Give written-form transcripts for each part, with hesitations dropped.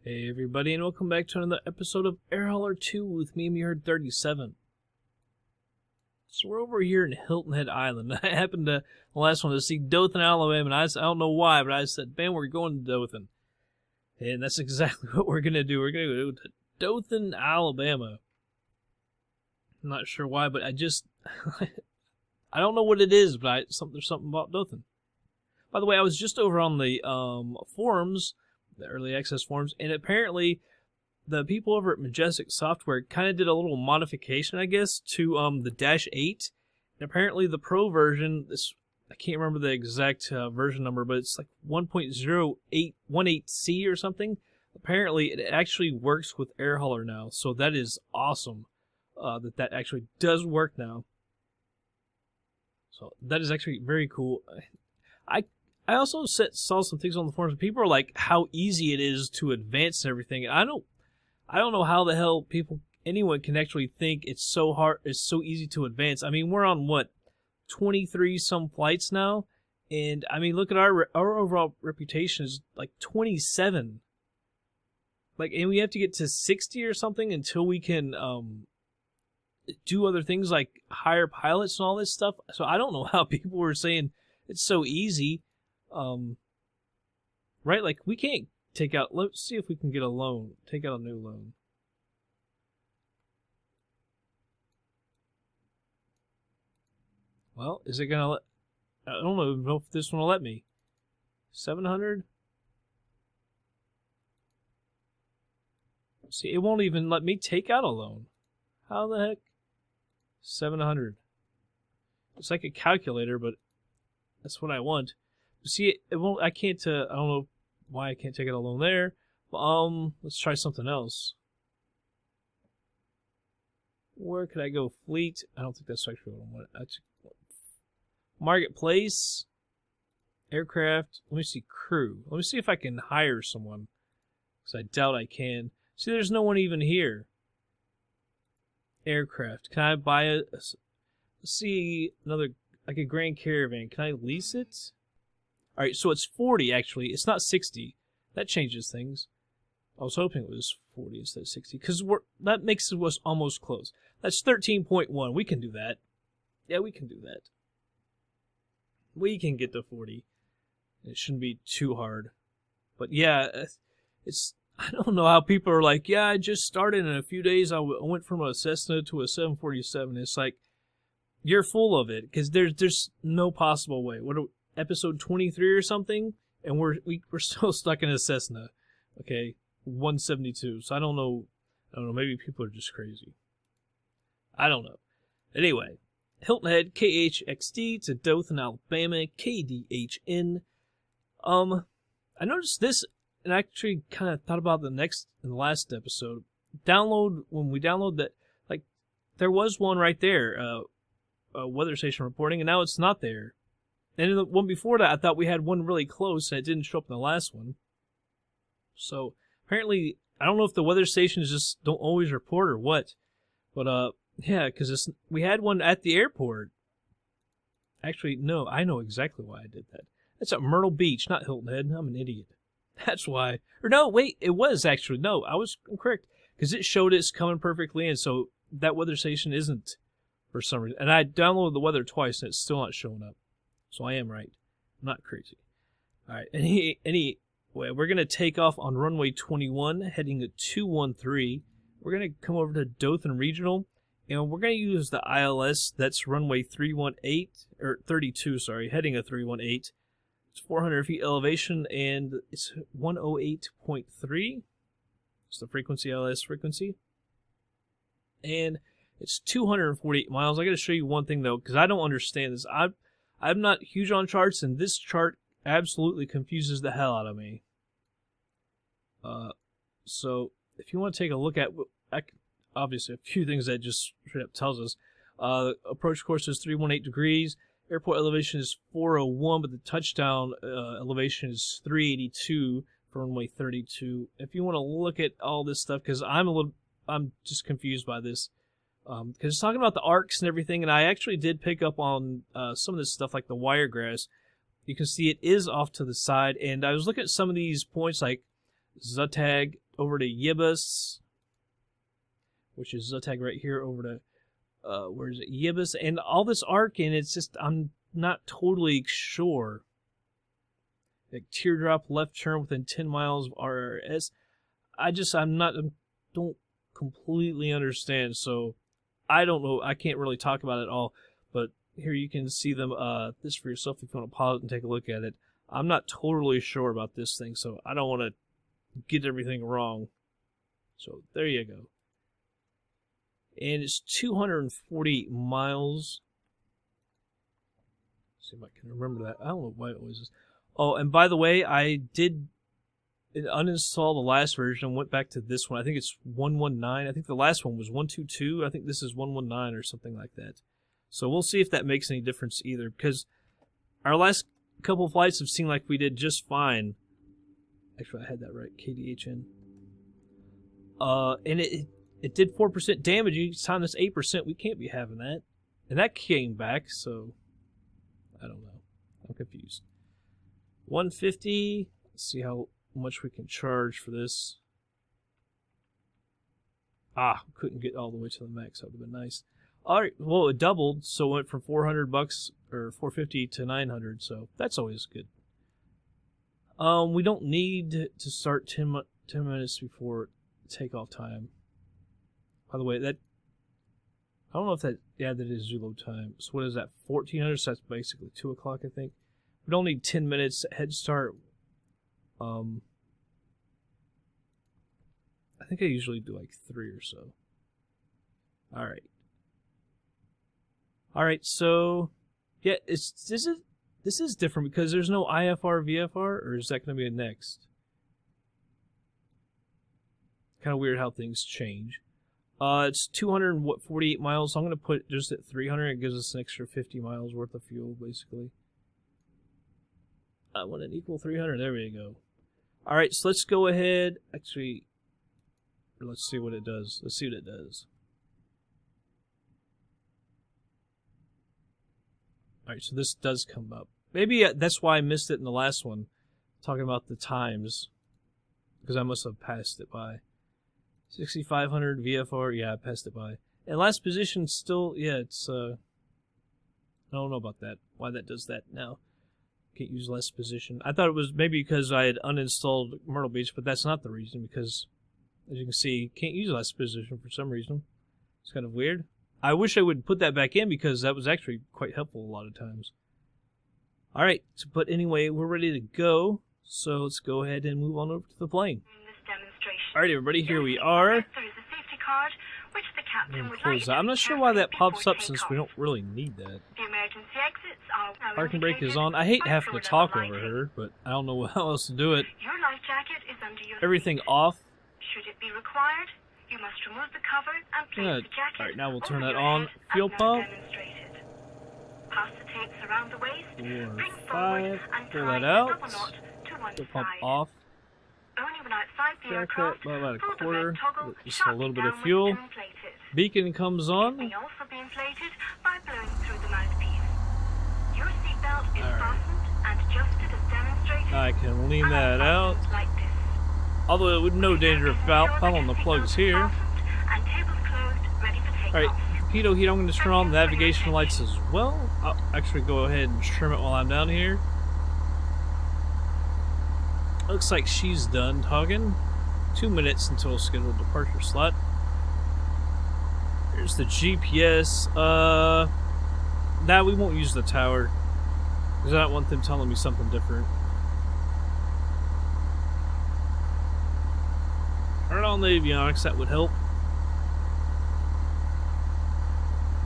Hey everybody, and welcome back to another episode of Air Hauler 2 with me, Herd 37. So we're over here in Hilton Head Island. I happened to, the last one, to see Dothan, Alabama, and I don't know why, but I said, man, we're going to Dothan. And that's exactly what we're going to do. We're going to go to Dothan, Alabama. I'm not sure why, but I just, I don't know what it is, but there's something about Dothan. By the way, I was just over on the forums, the early access forums, and apparently the people over at Majestic Software kind of did a little modification, I guess, to the Dash 8. And apparently the Pro version, I can't remember the exact version number, but it's like 1.0818C or something. Apparently it actually works with Air Hauler now, so that is awesome that actually does work now. So that is actually very cool. I also saw some things on the forums. People are like, how easy it is to advance and everything. And I don't know how the hell anyone can actually think it's so hard, it's so easy to advance. I mean, we're on what, 23 some flights now, and I mean, look at our overall reputation is like 27. Like, and we have to get to 60 or something until we can do other things like hire pilots and all this stuff. So I don't know how people were saying it's so easy. Right? Like, we can't take out, let's see if we can get a loan, take out a new loan. Well, is it gonna I don't know if this one will let me. 700? See, it won't even let me take out a loan. How the heck? 700. It's like a calculator, but that's what I want. See, it won't. I can't. I don't know why I can't take out a loan there. But, let's try something else. Where could I go? Fleet. I don't think that's actually what I want. Marketplace. Aircraft. Let me see. Crew. Let me see if I can hire someone. Because I doubt I can. See, there's no one even here. Aircraft. Can I buy a? Let's see, another, like a Grand Caravan. Can I lease it? Alright, so it's 40 actually. It's not 60. That changes things. I was hoping it was 40 instead of 60. Because that makes us almost close. That's 13.1. We can do that. Yeah, we can do that. We can get to 40. It shouldn't be too hard. But yeah, I don't know how people are like, yeah, I just started in a few days. I went from a Cessna to a 747. It's like, you're full of it. Because there's no possible way. Episode 23 or something, and we're still stuck in a Cessna, okay, 172. So I don't know. Maybe people are just crazy. I don't know. Anyway, Hilton Head, KHXD to Dothan, Alabama, KDHN. I noticed this, and I actually kind of thought about in the last episode. When we download that, like, there was one right there, weather station reporting, and now it's not there. And in the one before that, I thought we had one really close, and it didn't show up in the last one. So, apparently, I don't know if the weather stations just don't always report or what. But, yeah, because we had one at the airport. Actually, no, I know exactly why I did that. That's at Myrtle Beach, not Hilton Head. I'm an idiot. That's why. Or no, wait, it was actually. No, I was correct. Because it showed it's coming perfectly in, so that weather station isn't for some reason. And I downloaded the weather twice, and it's still not showing up. So I am right. I'm not crazy. All right. Anyway, we're going to take off on runway 21, heading to 213. We're going to come over to Dothan Regional, and we're going to use the ILS. That's runway 32, heading a 318. It's 400 feet elevation, and it's 108.3. It's the frequency, ILS frequency. And it's 248 miles. I got to show you one thing, though, because I don't understand this. I'm not huge on charts, and this chart absolutely confuses the hell out of me. So, if you want to take a look at, obviously, a few things that just straight up tells us. Approach course is 318 degrees. Airport elevation is 401, but the touchdown elevation is 382 for runway 32. If you want to look at all this stuff, because I'm just confused by this. Because it's talking about the arcs and everything, and I actually did pick up on some of this stuff like the wiregrass. You can see it is off to the side, and I was looking at some of these points like Zutag, over to Yibis, which is Zotag right here, over to where is it? Yibis, and all this arc, and it's just I'm not totally sure. Like teardrop left turn within 10 miles of RRS. I don't completely understand, so I don't know. I can't really talk about it all, but here you can see them. This for yourself if you want to pause it and take a look at it. I'm not totally sure about this thing, so I don't want to get everything wrong. So there you go. And it's 240 miles. Let's see if I can remember that. I don't know why it was this. Oh, and by the way, I did uninstall the last version and went back to this one. I think it's 119. I think the last one was 122. I think this is 119 or something like that. So we'll see if that makes any difference either, because our last couple flights have seemed like we did just fine. Actually, I had that right. KDHN. And it did 4% damage. You time this 8%. We can't be having that. And that came back, so I don't know. I'm confused. 150. Let's see how much we can charge for this. Couldn't get all the way to the max. That would have been nice. All right, well, it doubled, so it went from $400 or $450 to $900. So that's always good. We don't need to start 10 minutes before takeoff time. By the way, that I don't know if that that is Zulu time. So what is that? 1400. So that's basically 2 o'clock, I think. We don't need 10 minutes head start. I think I usually do like 3 or so. All right. So yeah, this is different because there's no IFR VFR, or is that going to be a next? Kind of weird how things change. It's 248 miles. So I'm going to put just at 300. It gives us an extra 50 miles worth of fuel, basically. I want an equal 300. There we go. All right, so let's go ahead. Actually, let's see what it does. Let's see what it does. All right, so this does come up. Maybe that's why I missed it in the last one, talking about the times, because I must have passed it by. 6,500 VFR, yeah, I passed it by. And last position still, yeah, it's, I don't know about that, why that does that now. Can't use last position. I thought it was maybe because I had uninstalled Myrtle Beach, but that's not the reason, because, as you can see, can't use last position for some reason. It's kind of weird. I wish I would put that back in, because that was actually quite helpful a lot of times. Alright, but anyway, we're ready to go, so let's go ahead and move on over to the plane. Alright everybody, here we are. I'm not sure why that pops up since we don't really need that. Parking brake is on. I hate having to talk over her, but I don't know how else to do it. Everything off. Should it be required, you must remove the cover and place the jacket. Alright, now we'll turn that on. Fuel pump. Pass the tapes around the waist. 4, 5. Pull that out. Fuel pump off. Only when outside the aircraft, about a quarter. Just a little bit of fuel. Beacon comes on. May also be inflated by blowing through the mouthpiece. Your seatbelt is fastened and adjusted as demonstrated. I can lean that out. Like this. Although with no danger of following the plugs here. Alright, torpedo heat, I'm going to turn on the navigation lights as well. I'll actually go ahead and trim it while I'm down here. Looks like she's done talking. 2 minutes until scheduled departure slot. Here's the GPS. Nah, we won't use the tower, because I don't want them telling me something different. Turn on the avionics, that would help.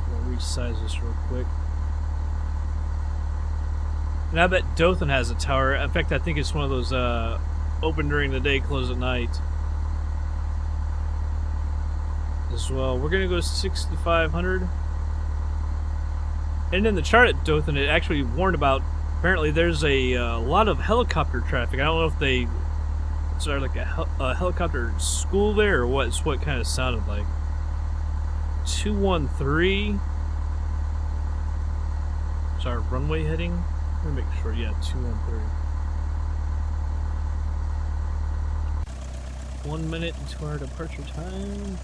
I'll resize this real quick. And I bet Dothan has a tower. In fact, I think it's one of those open during the day, close at night. As well. We're going to go 6,500. And in the chart at Dothan, it actually warned about, apparently there's a lot of helicopter traffic. I don't know if they started like a helicopter school there or what. It's what it kind of sounded like. 213. Is our runway heading? Let me make sure, yeah, 213. 1 minute into our departure time.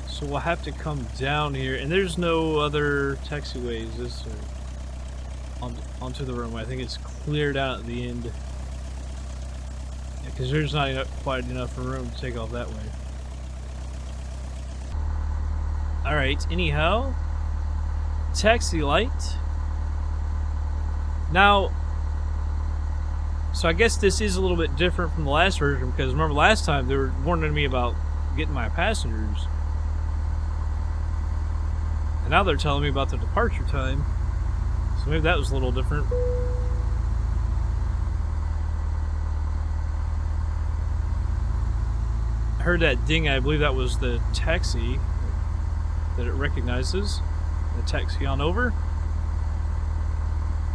So we'll have to come down here, and there's no other taxiways, is there? Onto the runway. I think it's clear down at the end. Because there's not quite enough room to take off that way. Alright, anyhow. Taxi light. Now, so I guess this is a little bit different from the last version, because remember last time they were warning me about getting my passengers. And now they're telling me about the departure time. So maybe that was a little different. I heard that ding. I believe that was the taxi that it recognizes. The taxi on over.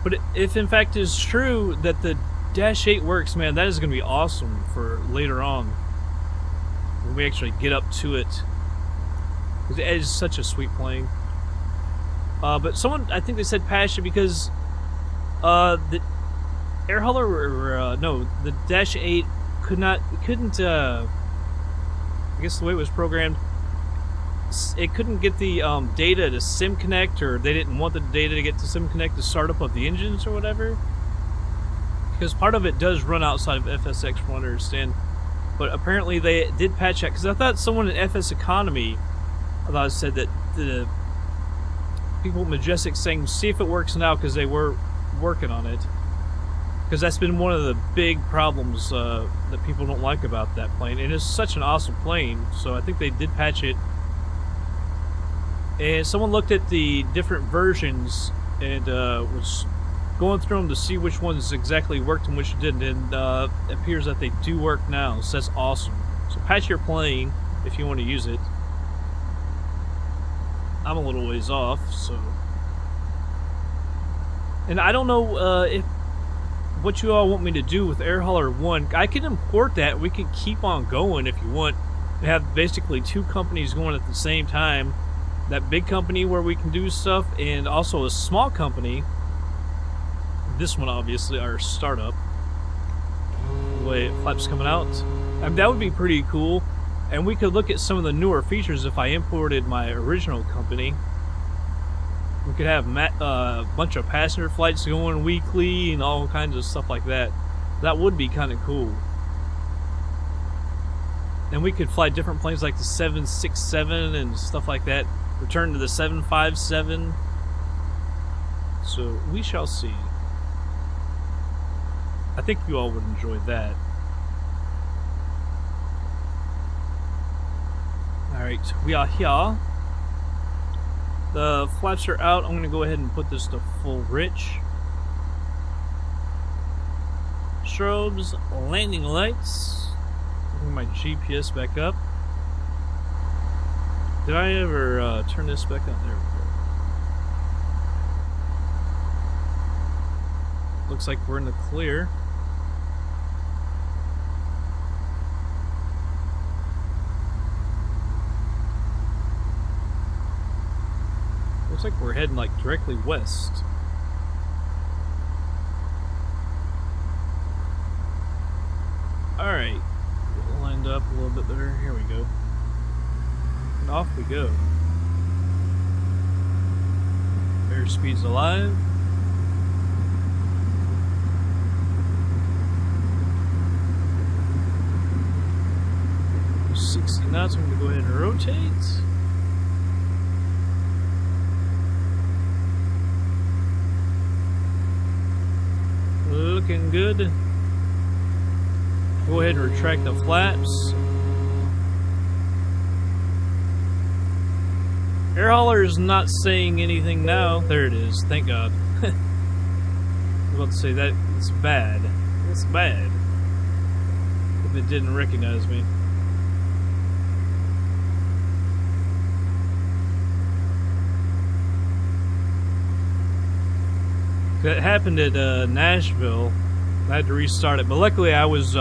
But if in fact it's true that the Dash 8 works, man, that is going to be awesome for later on. When we actually get up to it. Because it is such a sweet plane. But someone, I think they said patch it because the air hauler, or no, the Dash 8 couldn't, I guess the way it was programmed, it couldn't get the data to SIM connect, or they didn't want the data to get to SIM connect to start up of the engines or whatever. Because part of it does run outside of FSX from what I understand. But apparently they did patch that, because I thought someone in FS Economy, I thought it said that the people at Majestic saying, see if it works now, because they were working on it. Because that's been one of the big problems that people don't like about that plane. And it's such an awesome plane, so I think they did patch it. And someone looked at the different versions and was going through them to see which ones exactly worked and which didn't. And it appears that they do work now, so that's awesome. So patch your plane if you want to use it. I'm a little ways off, so. And I don't know if what you all want me to do with Air Hauler 1. I can import that. We can keep on going if you want. We have basically two companies going at the same time. That big company where we can do stuff, and also a small company. This one, obviously, our startup. The way flaps coming out. I mean, that would be pretty cool. And we could look at some of the newer features if I imported my original company. We could have a bunch of passenger flights going weekly and all kinds of stuff like that. That would be kind of cool. And we could fly different planes like the 767 and stuff like that. Return to the 757. So we shall see. I think you all would enjoy that. Alright, we are here. The flaps are out. I'm going to go ahead and put this to full rich. Strobes, landing lights. Bring my GPS back up. Did I ever turn this back on? There we go. Looks like we're in the clear. Looks like we're heading like directly west. Alright. We'll lined up a little bit better. Here we go. And off we go. Airspeed's alive. There's 60 knots. I'm going to go ahead and rotate. Looking good. Go ahead and retract the flaps. Air hauler is not saying anything now. There it is. Thank God. I was about to say that it's bad. It's bad. If it didn't recognize me. That happened at Nashville. I had to restart it, but luckily I was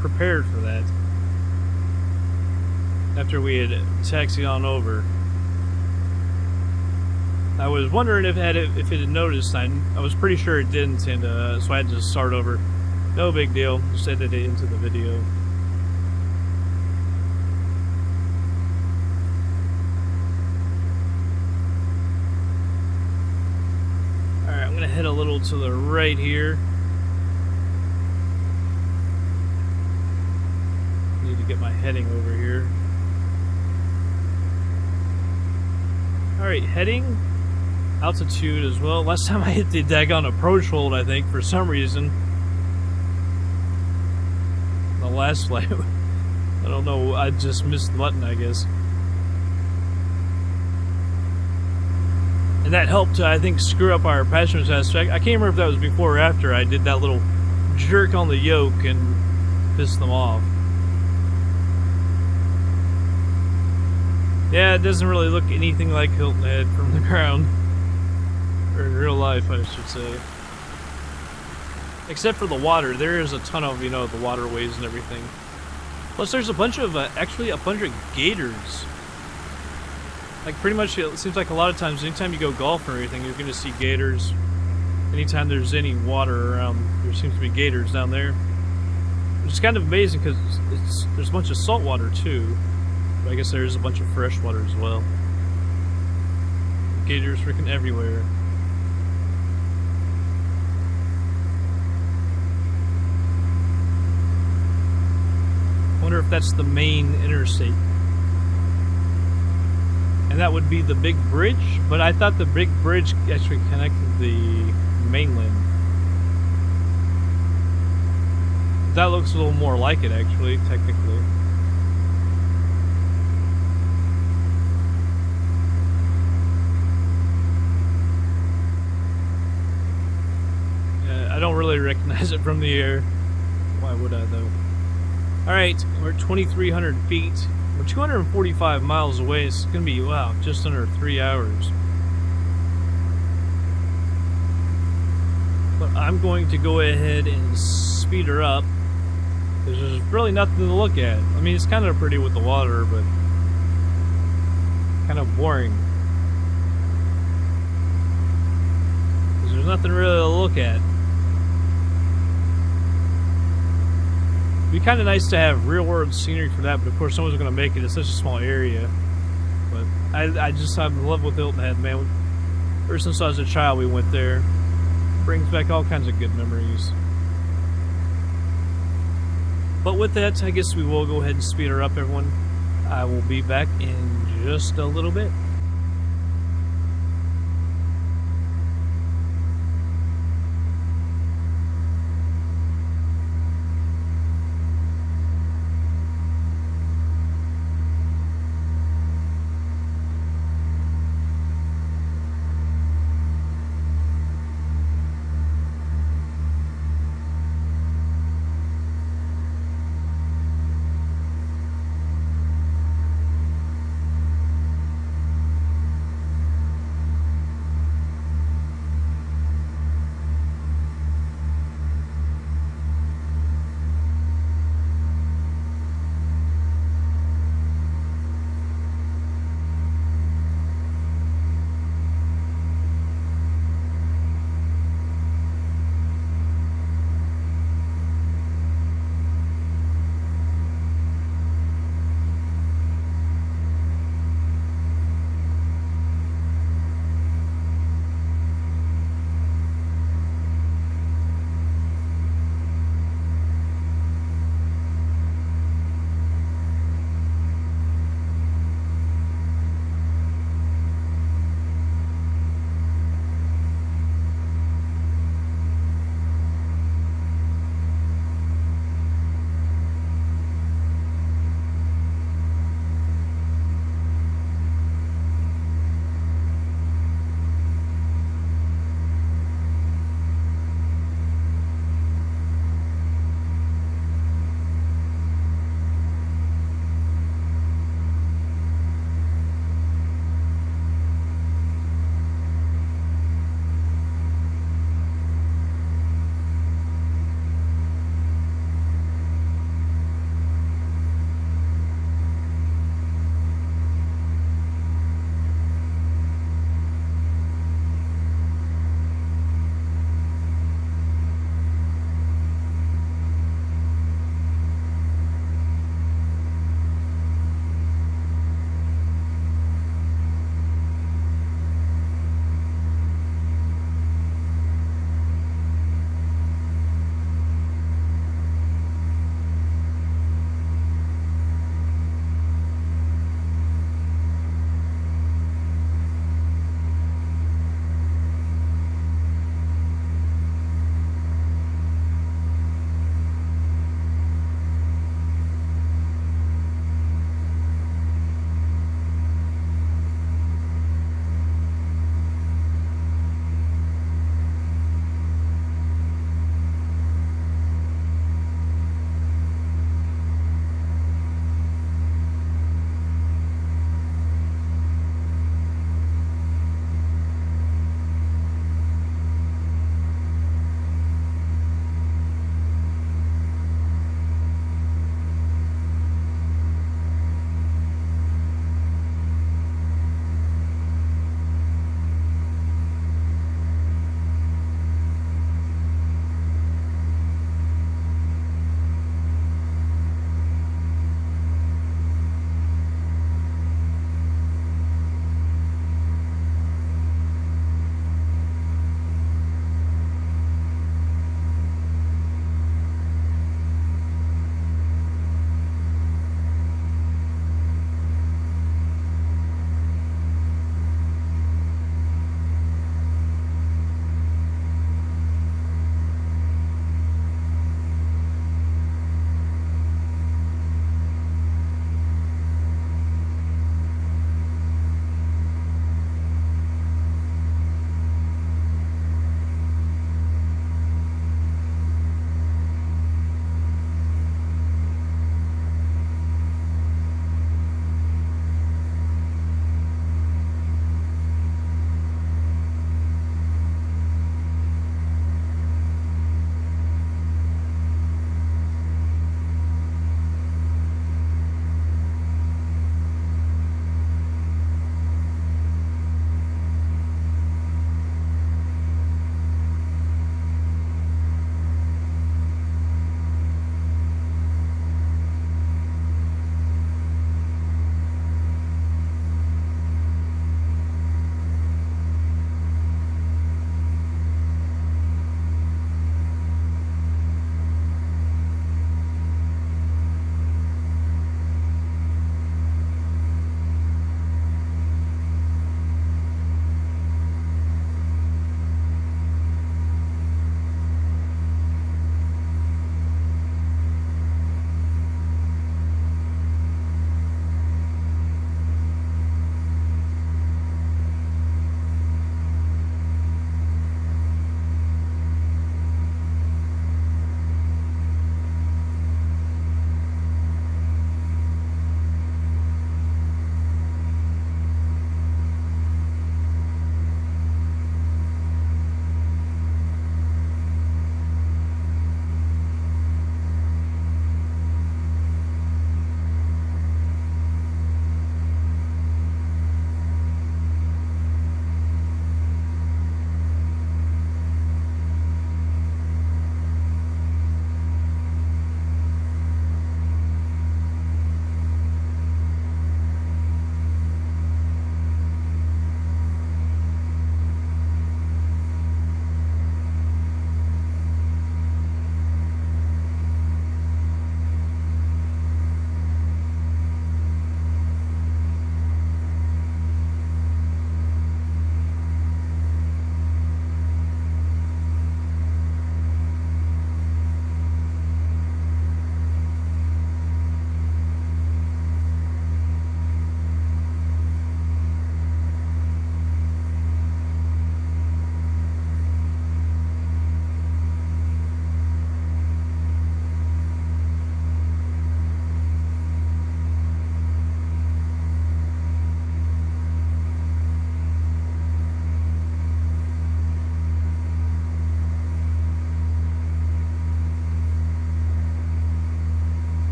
prepared for that. After we had taxied on over. I was wondering if it had noticed. I was pretty sure it didn't, and so I had to start over. No big deal. Just edited it into the video. Alright, I'm gonna head a little to the right here. Need to get my heading over here. Alright, heading. Altitude as well. Last time I hit the daggone approach hold, I think, for some reason. The last flight. I don't know, I just missed the button, I guess. And that helped to, I think, screw up our passenger satisfaction. I can't remember if that was before or after I did that little jerk on the yoke and pissed them off. Yeah, it doesn't really look anything like Hilton Head from the ground. Or in real life, I should say. Except for the water. There is a ton of, you know, the waterways and everything. Plus, there's a bunch of, actually a bunch of gators. Like, pretty much, it seems like a lot of times, anytime you go golfing or anything, you're going to see gators. Anytime there's any water around, there seems to be gators down there. Which is kind of amazing, because there's a bunch of salt water, too. But I guess there's a bunch of fresh water as well. Gators freaking everywhere. I wonder if that's the main interstate. And that would be the big bridge, but I thought the big bridge actually connected the mainland. That looks a little more like it, actually, technically. I don't really recognize it from the air. Why would I, though? Alright, we're at 2,300 feet. We're 245 miles away. It's going to be, wow, just under 3 hours. But I'm going to go ahead and speed her up. Because there's really nothing to look at. I mean, it's kind of pretty with the water, but kind of boring. Because there's nothing really to look at. It'd be kind of nice to have real-world scenery for that, but of course someone's going to make it. It's such a small area. But I'm in love with Hilton Head, man. Ever since I was a child, we went there. Brings back all kinds of good memories. But with that, I guess we will go ahead and speed her up, everyone. I will be back in just a little bit.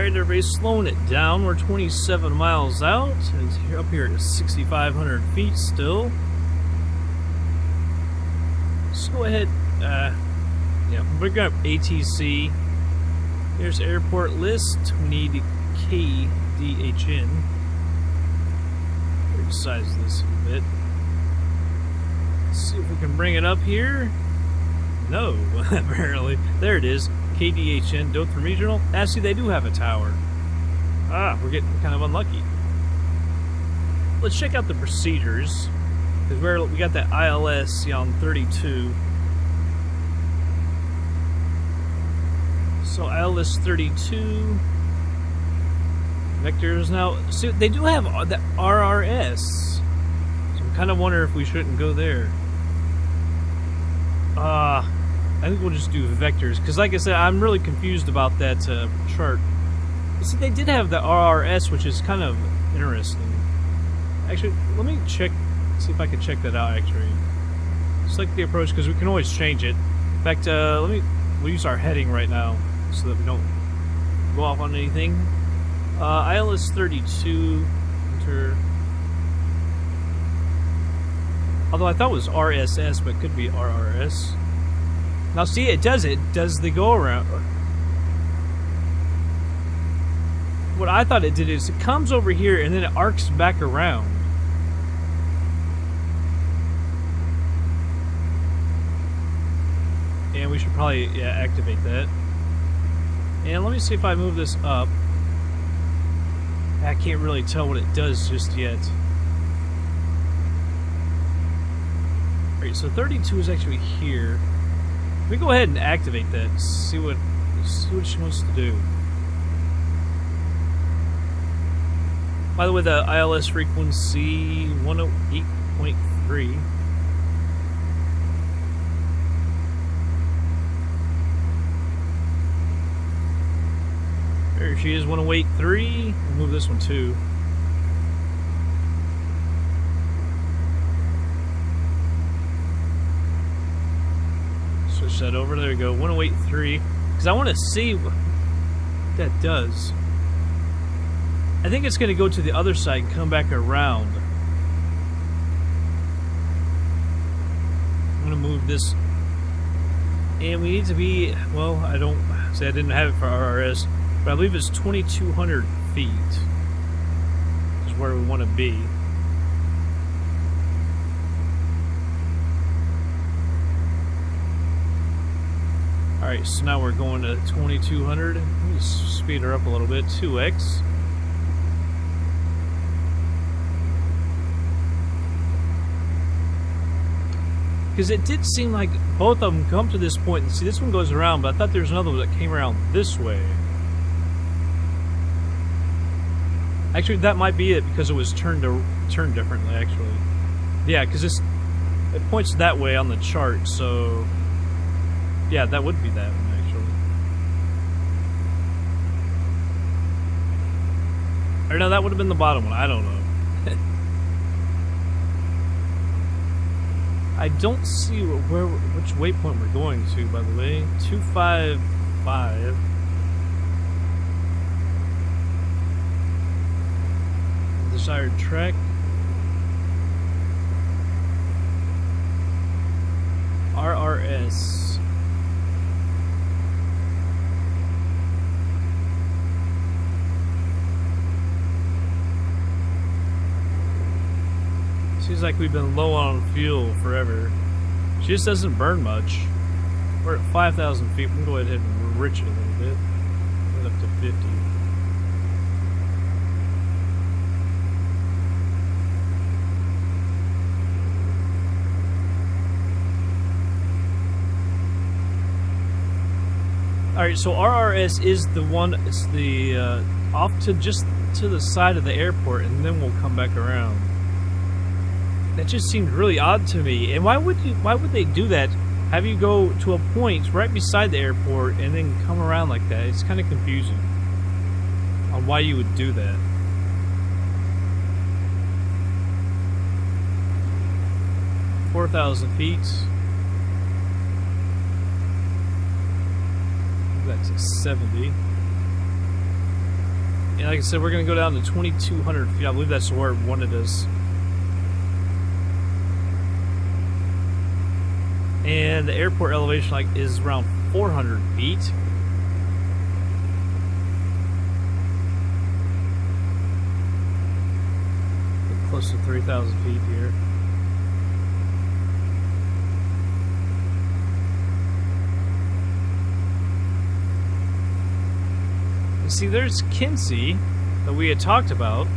Alright, everybody's slowing it down. We're 27 miles out. It's up here at 6,500 feet still. Let's go ahead. Yeah, we're going to ATC. Here's airport list. We need KDHN. Resize this a bit. Let's see if we can bring it up here. No, apparently. There it is. KDHN, Dothan Regional. Actually, they do have a tower. Ah, we're getting kind of unlucky. Let's check out the procedures. Because we got that ILS on 32. So ILS 32. Vectors now. See, they do have the RRS. So I kind of wonder if we shouldn't go there. I think we'll just do vectors, because like I said, I'm really confused about that chart. See, they did have the RRS, which is kind of interesting. Actually, let me check, see if I can check that out, actually. Select the approach, because we can always change it. In fact, we'll use our heading right now, so that we don't go off on anything. ILS 32, enter. Although I thought it was RSS, but it could be RRS. Now see, it does the go around. What I thought it did is it comes over here and then it arcs back around. And we should probably, yeah, activate that. And let me see if I move this up. I can't really tell what it does just yet. Alright, so 32 is actually here. We go ahead and activate that. See what she wants to do. By the way, the ILS frequency 108.3. There she is, 108.3. We'll move this one too. Switch that over. There we go. 108.3. Because I want to see what that does. I think it's going to go to the other side and come back around. I'm going to move this. And we need to be, well, I didn't have it for RRS, but I believe it's 2,200 feet is where we want to be. Alright, so now we're going to 2,200. Let me speed her up a little bit. 2x. Because it did seem like both of them come to this point. And see, this one goes around, but I thought there was another one that came around this way. Actually, that might be it because it was turned differently, actually. Yeah, because it points that way on the chart, so... Yeah, that would be that one, actually. Or no, that would have been the bottom one. I don't know. I don't see which waypoint we're going to, by the way. 255. Desired track. RRS. Seems like we've been low on fuel forever. She just doesn't burn much. We're at 5,000 feet. We can go ahead and enrich it a little bit. Get up to 50. Alright, so RRS is the one, it's the, off to just to the side of the airport, and then we'll come back around. That just seemed really odd to me. And why would they do that? Have you go to a point right beside the airport and then come around like that? It's kind of confusing on why you would do that. – 4,000 feet. That's 70. And like I said, we're going to go down to 2,200 feet. I believe that's where it wanted us. And the airport elevation like is around 400 feet. Close to 3,000 feet here. You see, there's Kinsey that we had talked about.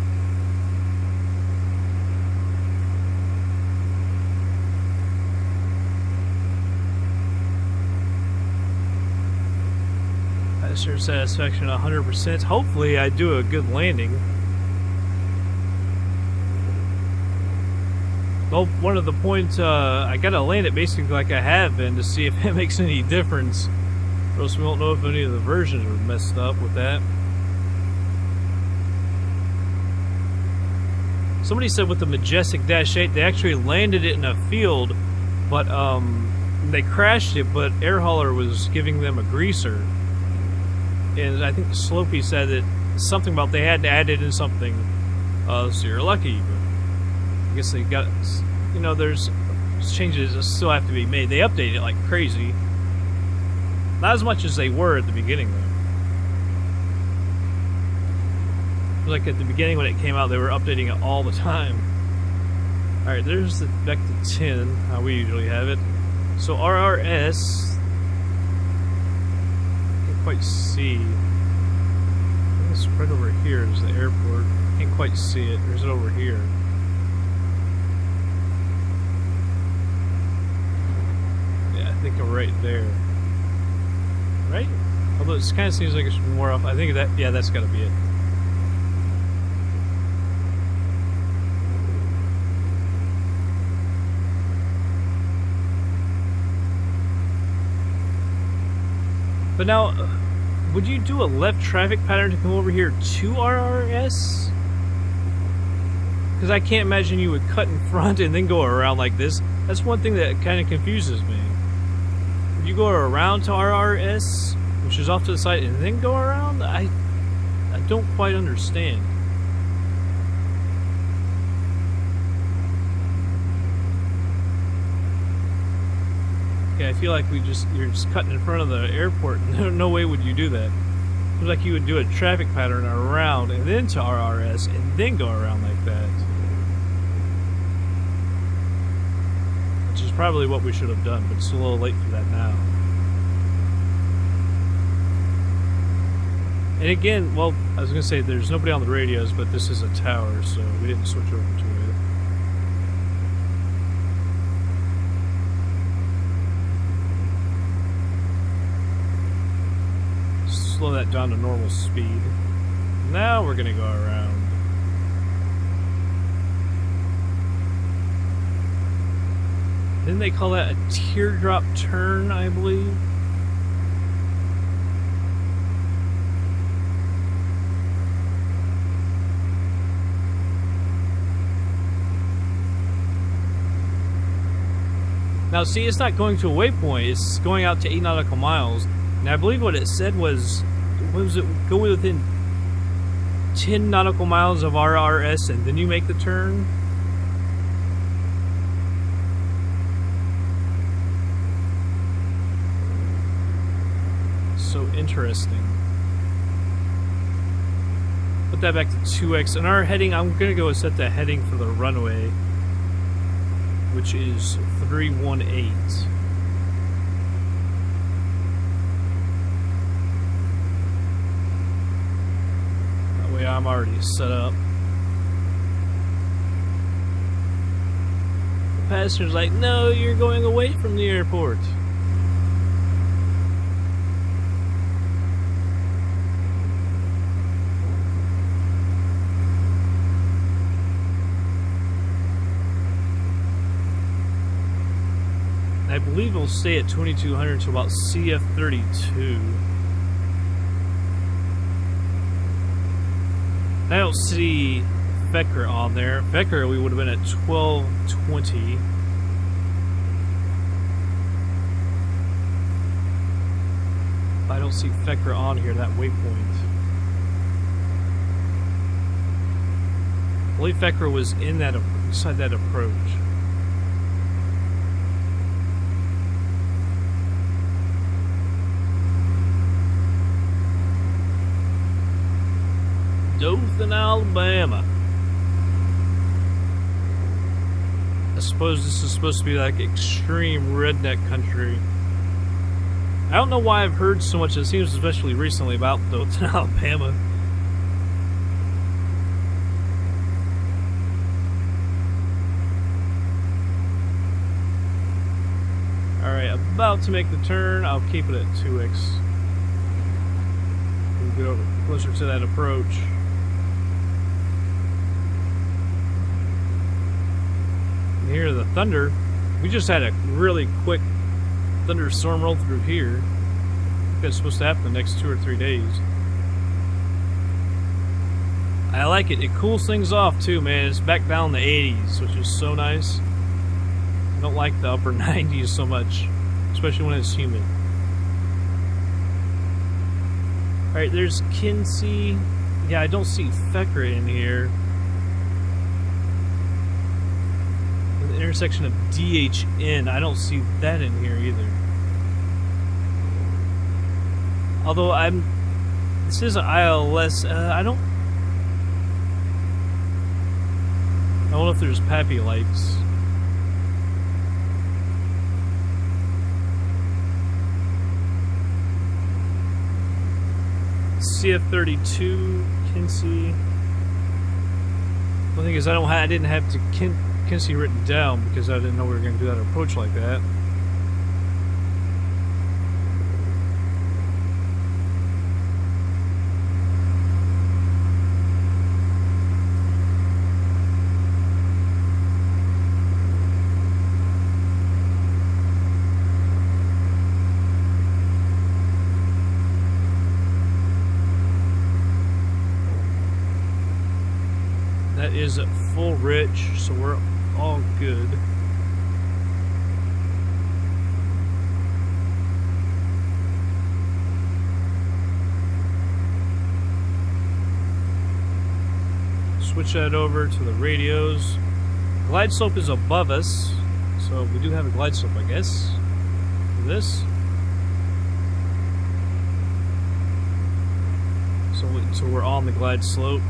Passenger satisfaction 100%. Hopefully I do a good landing. Well, one of the points, I gotta land it basically like I have been to see if it makes any difference. Or else we won't know if any of the versions are messed up with that. Somebody said with the Majestic Dash 8, they actually landed it in a field, but they crashed it, but Air Hauler was giving them a greaser. And I think Slopey said that something about they had to add it in something, so you're lucky. But I guess they got, you know, there's changes that still have to be made. They update it like crazy. Not as much as they were at the beginning, though. Like at the beginning when it came out, they were updating it all the time. Alright, there's the back to 10, how we usually have it. So RRS, I can't quite see. I think it's right over here is the airport. I can't quite see it. Or is it over here? Yeah, I think I'm right there. Right? Although it kind of seems like it should be more off. I think that, yeah, that's got to be it. But now, would you do a left traffic pattern to come over here to RRS? Because I can't imagine you would cut in front and then go around like this. That's one thing that kind of confuses me. Would you go around to RRS, which is off to the side, and then go around? I don't quite understand. Okay, I feel like you're just cutting in front of the airport. No way would you do that. It feels like you would do a traffic pattern around and then to RRS and then go around like that. Which is probably what we should have done, but it's a little late for that now. And again, well, I was going to say there's nobody on the radios, but this is a tower, so we didn't switch over to it. Slow that down to normal speed. Now we're gonna go around. Didn't they call that a teardrop turn, I believe? Now see, it's not going to a waypoint, it's going out to 8 nautical miles. And I believe what it said was it go within 10 nautical miles of RRS and then you make the turn? So interesting. Put that back to 2x. And our heading, I'm going to go and set the heading for the runway, which is 318. I'm already set up. The passenger's like, no, you're going away from the airport. I believe we'll stay at 2200 until about CF32. I don't see Fecker on there. Fecker, we would have been at 1220. I don't see Fecker on here, that waypoint. believe Fekra was in that inside that approach. Dothan, Alabama. I suppose this is supposed to be like extreme redneck country. I don't know why I've heard so much, it seems especially recently, about Dothan, Alabama. Alright, about to make the turn. I'll keep it at 2x. We'll go closer to that approach. Hear the thunder. We just had a really quick thunderstorm roll through here. I think that's supposed to happen the next 2 or 3 days. I like it. It cools things off too, man. It's back down in the 80s, which is so nice. I don't like the upper 90s so much, especially when it's humid. Alright, there's Kinsey. Yeah, I don't see Fekra in here. Intersection of DHN, I don't see that in here either. Although this is an ILS, I don't know if there's Pappy lights. CF-32, Kinsey. The thing is, I didn't have to Kinsey written down because I didn't know we were going to do that approach like that. That is at full rich, so we're all good. Switch that over to the radios. Glide slope is above us, so we do have a glide slope, I guess. This. So we're on the glide slope.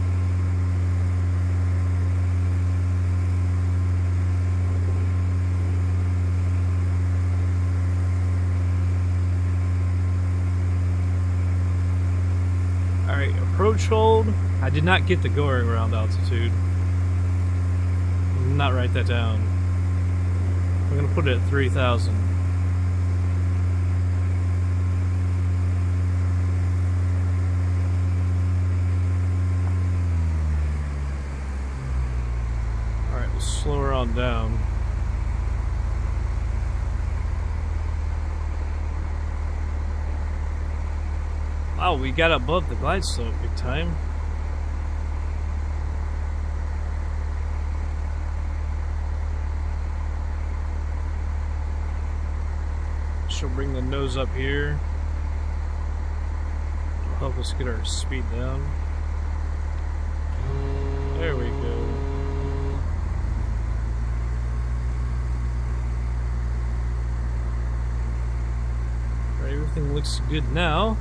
Alright, approach hold. I did not get the going around altitude. I did not write that down. I'm going to put it at 3,000. Alright, let's slow her on down. Wow, we got above the glide slope big time. She'll bring the nose up here. It'll help us get our speed down. There we go. Right, everything looks good now.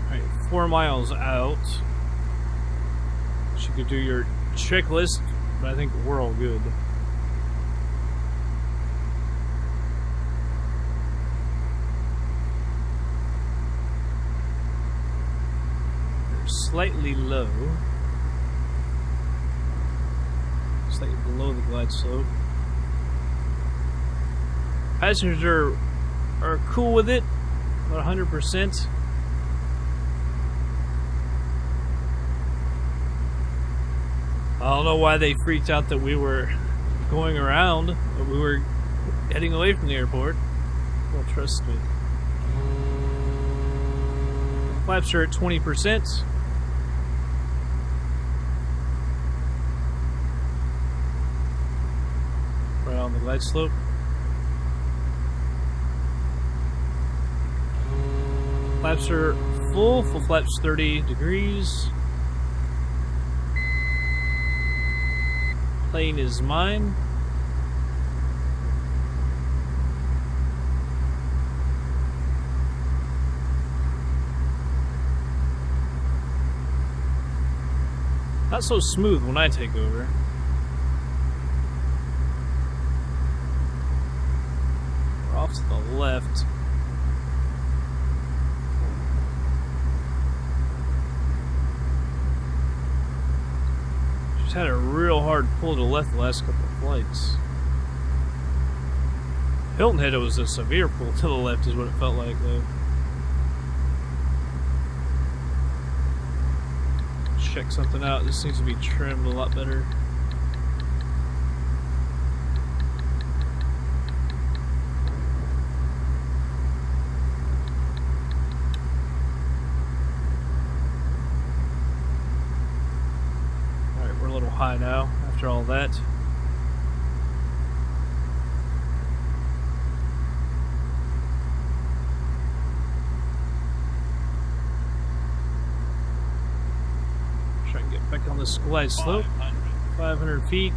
Alright, 4 miles out. You could do your checklist, but I think we're all good. They're slightly low. Slightly below the glide slope. Passengers are cool with it, about 100%. I don't know why they freaked out that we were going around, that we were heading away from the airport. Well, trust me. Flaps are at 20%. on the glide slope. Flaps are full flaps 30 degrees. Plane is mine. Not so smooth when I take over. We're off to the left. Just had a real hard pull to the left the last couple of flights. Hilton Head, it was a severe pull to the left is what it felt like though. Check something out. This needs to be trimmed a lot better. Alright, we're a little high now after all that. Back on this glide slope, 500 feet.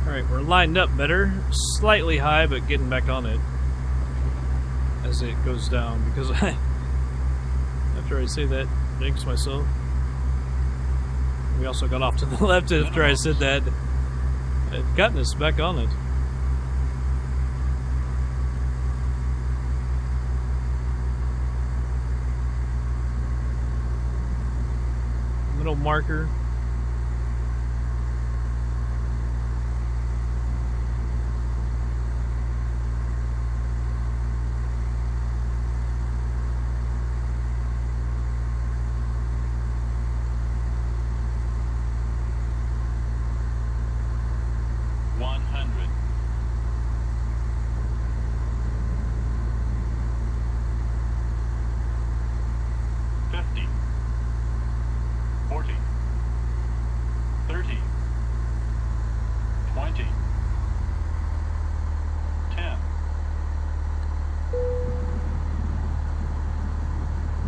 Alright, we're lined up better. Slightly high, but getting back on it as it goes down because after I say that, jinx myself. We also got off to the left after I said that. I've gotten us back on it. Middle marker.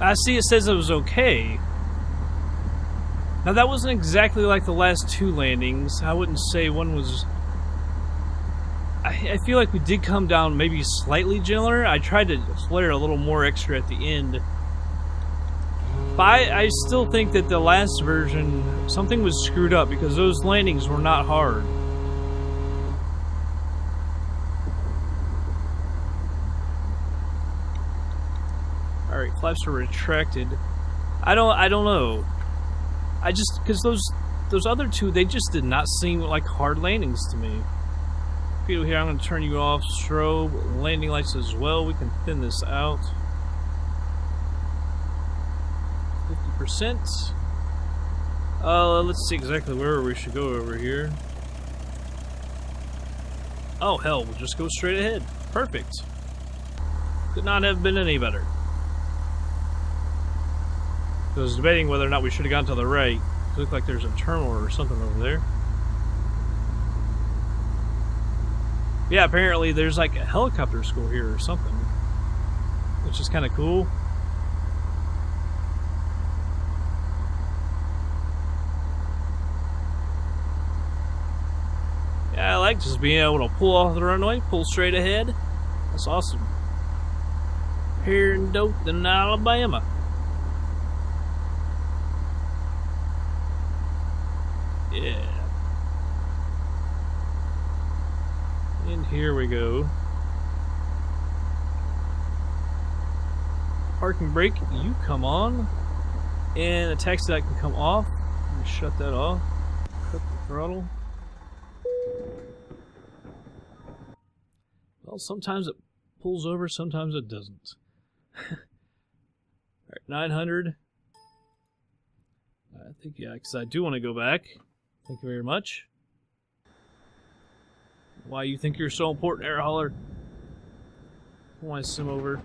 I see it says it was okay. Now that wasn't exactly like the last two landings. I wouldn't say one was... I feel like we did come down maybe slightly gentler. I tried to flare a little more extra at the end. But I still think that the last version, something was screwed up because those landings were not hard. Alright, flaps are retracted. I don't know. I just, because those other two, they just did not seem like hard landings to me. People here, I'm going to turn you off. Strobe, landing lights as well. We can thin this out. 50%. Let's see exactly where we should go over here. Oh, hell, we'll just go straight ahead. Perfect. Could not have been any better. I was debating whether or not we should have gone to the right. It looked like there's a terminal or something over there. Yeah, apparently there's like a helicopter school here or something, which is kind of cool. Yeah, I like just being able to pull off the runway, pull straight ahead. That's awesome. Here in Dothan, Alabama. Yeah. And here we go. Parking brake, you come on. And the taxi light can come off. Let me shut that off. Cut the throttle. Well, sometimes it pulls over, sometimes it doesn't. Alright, 900. I think, yeah, because I do want to go back. Thank you very much. Why you think you're so important, air hauler? I want to sim over.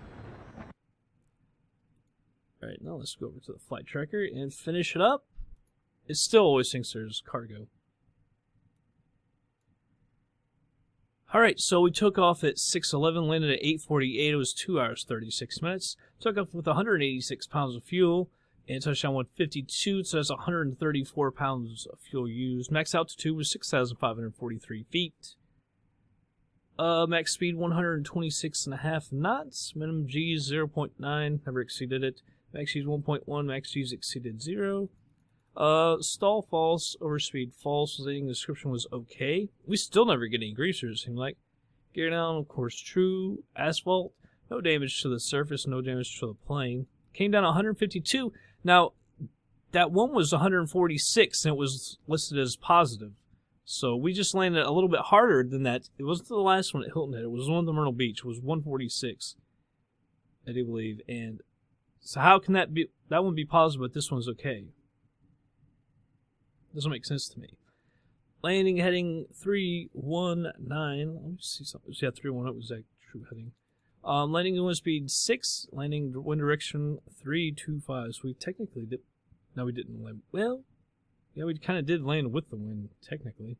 Alright, now let's go over to the flight tracker and finish it up. It still always thinks there's cargo. Alright, so we took off at 6:11, landed at 8:48. It was 2 hours, 36 minutes. Took off with 186 pounds of fuel. And touchdown 152, so that's 134 pounds of fuel used. Max altitude was 6,543 feet. Max speed 126.5 knots. Minimum G's 0.9, never exceeded it. Max G's 1.1, max G's exceeded 0. Stall false, overspeed false. The description was okay. We still never get any greasers, it seemed like. Gear down, of course, true. Asphalt, no damage to the surface, no damage to the plane. Came down 152. Now, that one was 146, and it was listed as positive. So we just landed a little bit harder than that. It wasn't the last one at Hilton Head. It was one at Myrtle Beach. It was 146, I do believe. And so how can that one be positive, but this one's okay? Doesn't make sense to me. Landing heading 319. Let me see something. Yeah, 319 was that true heading. Landing wind speed 6. Landing wind direction 325. So we technically did. No, we didn't land. Well, yeah, we kind of did land with the wind, technically.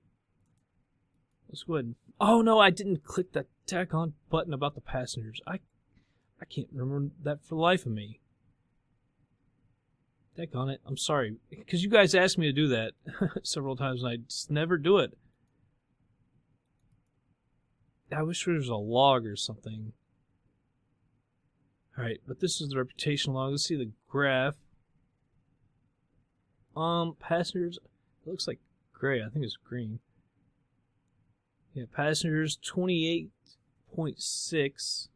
Let's go ahead and... Oh, no, I didn't click that tack on button about the passengers. I can't remember that for the life of me. Tack on it. I'm sorry. Because you guys asked me to do that several times, and I just never do it. I wish there was a log or something. Alright, but this is the reputation log. Let's see the graph. Passengers, it looks like gray. I think it's green. Yeah, passengers 28.6.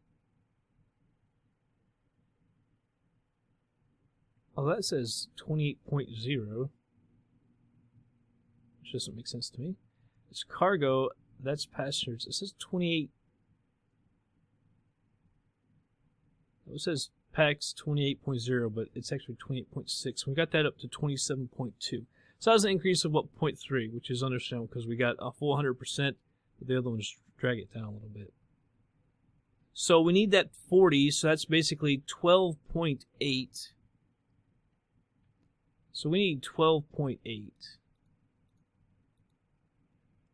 Oh, that says 28.0. Which doesn't make sense to me. It's cargo, that's passengers. It says 28. It says PAX 28.0, but it's actually 28.6. We got that up to 27.2. So that was an increase of, what, 0.3, which is understandable because we got a full 100%, but the other one just drag it down a little bit. So we need that 40, so that's basically 12.8. So we need 12.8.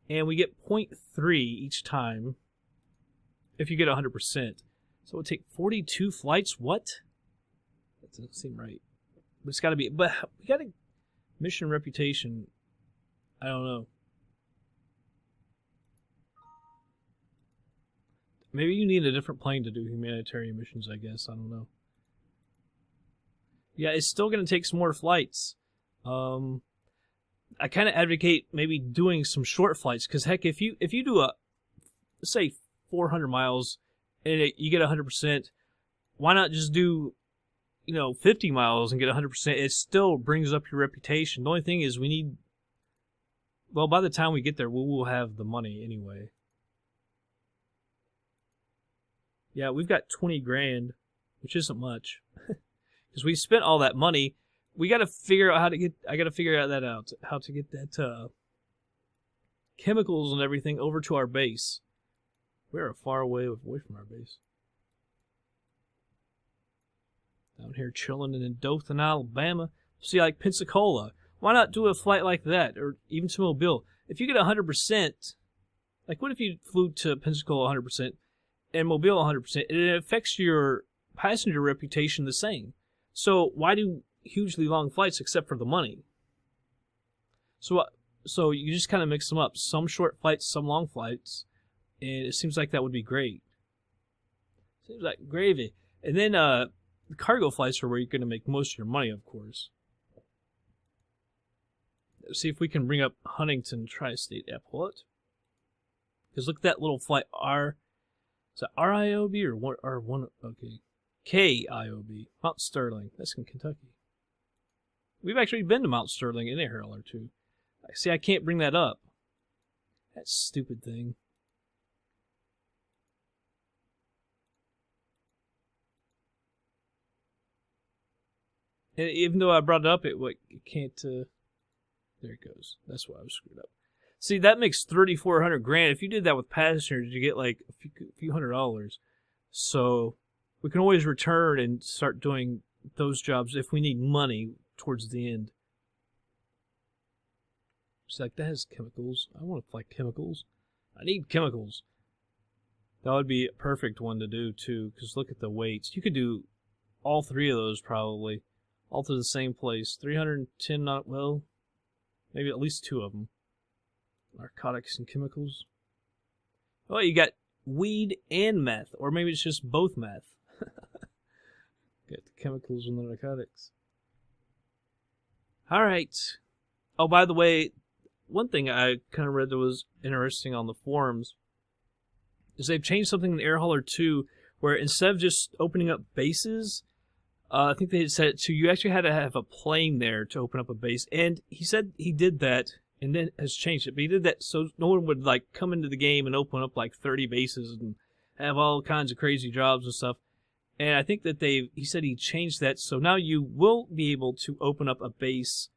And we get 0.3 each time if you get 100%. So it would take 42 flights? What? That doesn't seem right. But it's got to be... But we got a mission reputation. I don't know. Maybe you need a different plane to do humanitarian missions, I guess. I don't know. Yeah, it's still going to take some more flights. I kind of advocate maybe doing some short flights. Because, heck, if you do a... say, 400 miles... and you get 100%, why not just do, 50 miles and get 100%? It still brings up your reputation. The only thing is we need, well, by the time we get there, we will have the money anyway. Yeah, we've got 20 grand, which isn't much. Because we spent all that money. We got to figure out I got to figure that out, how to get that chemicals and everything over to our base. We're far away from our base. Down here chilling in Dothan, Alabama. See, like Pensacola. Why not do a flight like that? Or even to Mobile. If you get 100%, like what if you flew to Pensacola 100% and Mobile 100%? It affects your passenger reputation the same. So why do hugely long flights except for the money? So you just kind of mix them up. Some short flights, some long flights. And it seems like that would be great. Seems like gravy. And then the cargo flights are where you're going to make most of your money, of course. Let's see if we can bring up Huntington Tri-State Airport. Because look at that little flight R. Is that RIOB or R1? Okay. KIOB. Mount Sterling. That's in Kentucky. We've actually been to Mount Sterling in a hurl or two. See, I can't bring that up. That stupid thing. And even though I brought it up, it can't... there it goes. That's why I was screwed up. See, that makes $3,400 If you did that with passengers, you get like a few $100. So we can always return and start doing those jobs if we need money towards the end. It's like, that has chemicals. I want to fly chemicals. I need chemicals. That would be a perfect one to do, too, because look at the weights. You could do all three of those, probably. All to the same place. 310 knot, well, maybe at least two of them. Narcotics and chemicals. Oh, you got weed and meth, or maybe it's just both meth. Got the chemicals and the narcotics. All right. Oh, by the way, one thing I kind of read that was interesting on the forums is they've changed something in Air Hauler 2 where instead of just opening up bases, I think they said to you actually had to have a plane there to open up a base. And he said he did that and then has changed it. But he did that so no one would like come into the game and open up like 30 bases and have all kinds of crazy jobs and stuff. And I think that he said he changed that. So now you will be able to open up a base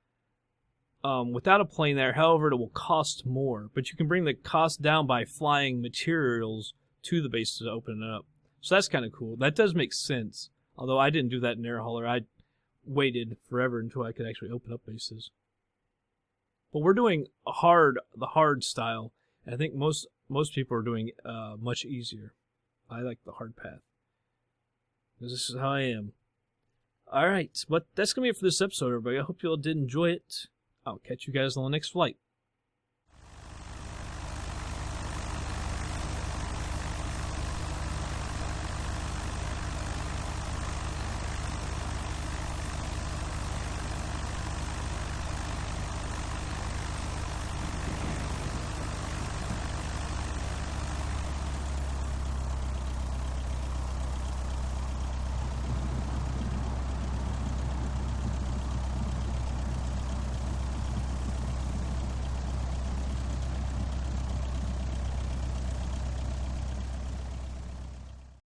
without a plane there. However, it will cost more. But you can bring the cost down by flying materials to the base to open it up. So that's kind of cool. That does make sense. Although I didn't do that in Air Hauler. I waited forever until I could actually open up bases. But we're doing the hard style. And I think most people are doing much easier. I like the hard path. Because this is how I am. Alright, but that's going to be it for this episode, everybody. I hope you all did enjoy it. I'll catch you guys on the next flight.